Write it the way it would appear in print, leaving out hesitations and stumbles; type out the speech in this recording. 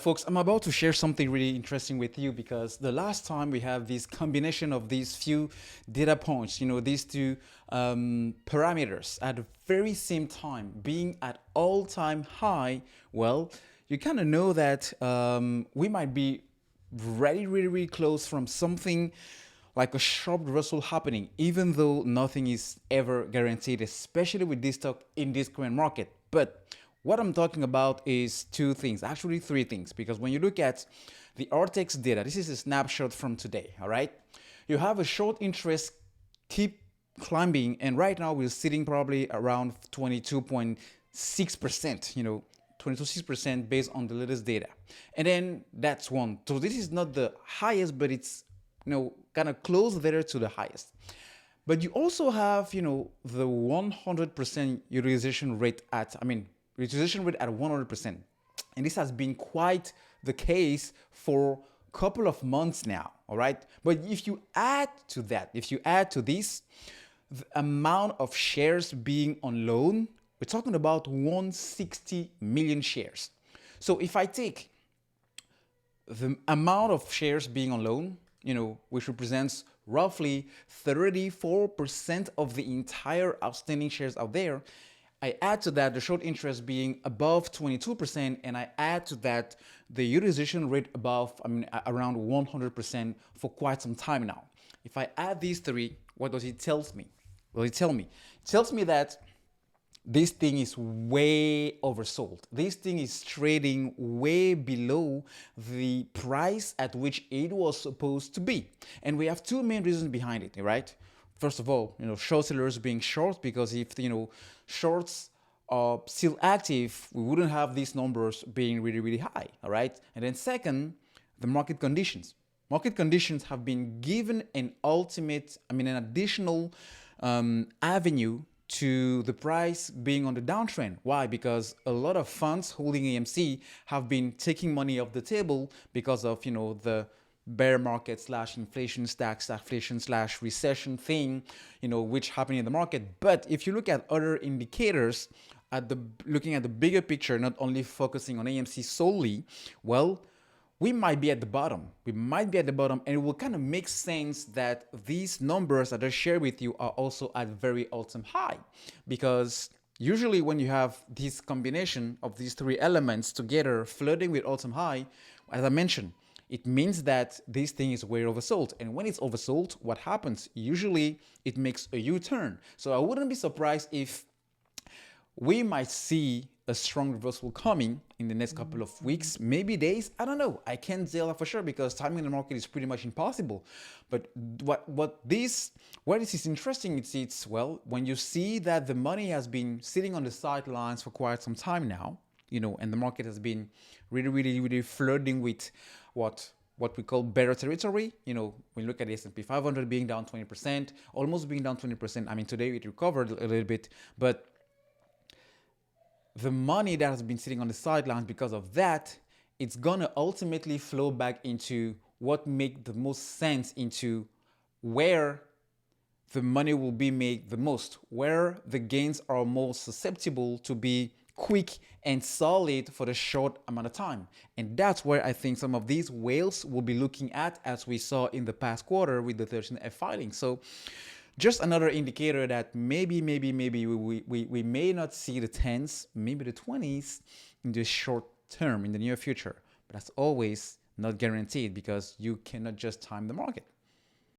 Folks, I'm about to share something really interesting with you because the last time we have this combination of these few data points, these two parameters at the very same time being at all-time high, well, you kind of know that we might be really close from something like a sharp reversal happening, even though nothing is ever guaranteed, especially with this stock in this current market. But what I'm talking about is two things, actually three things, because when you look at the RTX data, this is a snapshot from today, all right? You have a short interest keep climbing, and right now we're sitting probably around 22.6%, 22.6% based on the latest data. And then that's one. So this is not the highest, but it's, kind of close there to the highest. But you also have, the 100% utilization rate utilization rate at 100%. And this has been quite the case for a couple of months now, all right? But if you add to this, the amount of shares being on loan, we're talking about 160 million shares. So if I take the amount of shares being on loan, which represents roughly 34% of the entire outstanding shares out there, I add to that the short interest being above 22%, and I add to that the utilization rate around 100% for quite some time now. If I add these three, what does it tell me? Well, it tells me that this thing is way oversold. This thing is trading way below the price at which it was supposed to be. And we have two main reasons behind it, right? First of all, short sellers being short, because if, shorts are still active, we wouldn't have these numbers being really high, all right? And then second, the market conditions. Market conditions have been given an additional avenue to the price being on the downtrend. Why? Because a lot of funds holding AMC have been taking money off the table because of, the bear market / inflation stagflation / recession thing, which happened in the market. But if you look at other indicators, looking at the bigger picture, not only focusing on AMC solely, well, we might be at the bottom. And it will kind of make sense that these numbers that I share with you are also at very all-time high, because usually when you have this combination of these three elements together flirting with all-time high, as I mentioned, it means that this thing is way oversold. And when it's oversold, what happens? Usually it makes a U-turn. So I wouldn't be surprised if we might see a strong reversal coming in the next couple of weeks, maybe days. I don't know. I can't tell for sure because timing the market is pretty much impossible. But what this is interesting, it's when you see that the money has been sitting on the sidelines for quite some time now, and the market has been really flirting with what we call better territory. When you look at the S&P 500 being down 20%, almost being down 20%. Today it recovered a little bit, but the money that has been sitting on the sidelines because of that, it's gonna ultimately flow back into what makes the most sense, into where the money will be made the most, where the gains are most susceptible to be quick and solid for the short amount of time. And that's where I think some of these whales will be looking at, as we saw in the past quarter with the 13F filing. So just another indicator that maybe we may not see the 10s, maybe the 20s in the short term, in the near future. But that's always not guaranteed, because you cannot just time the market.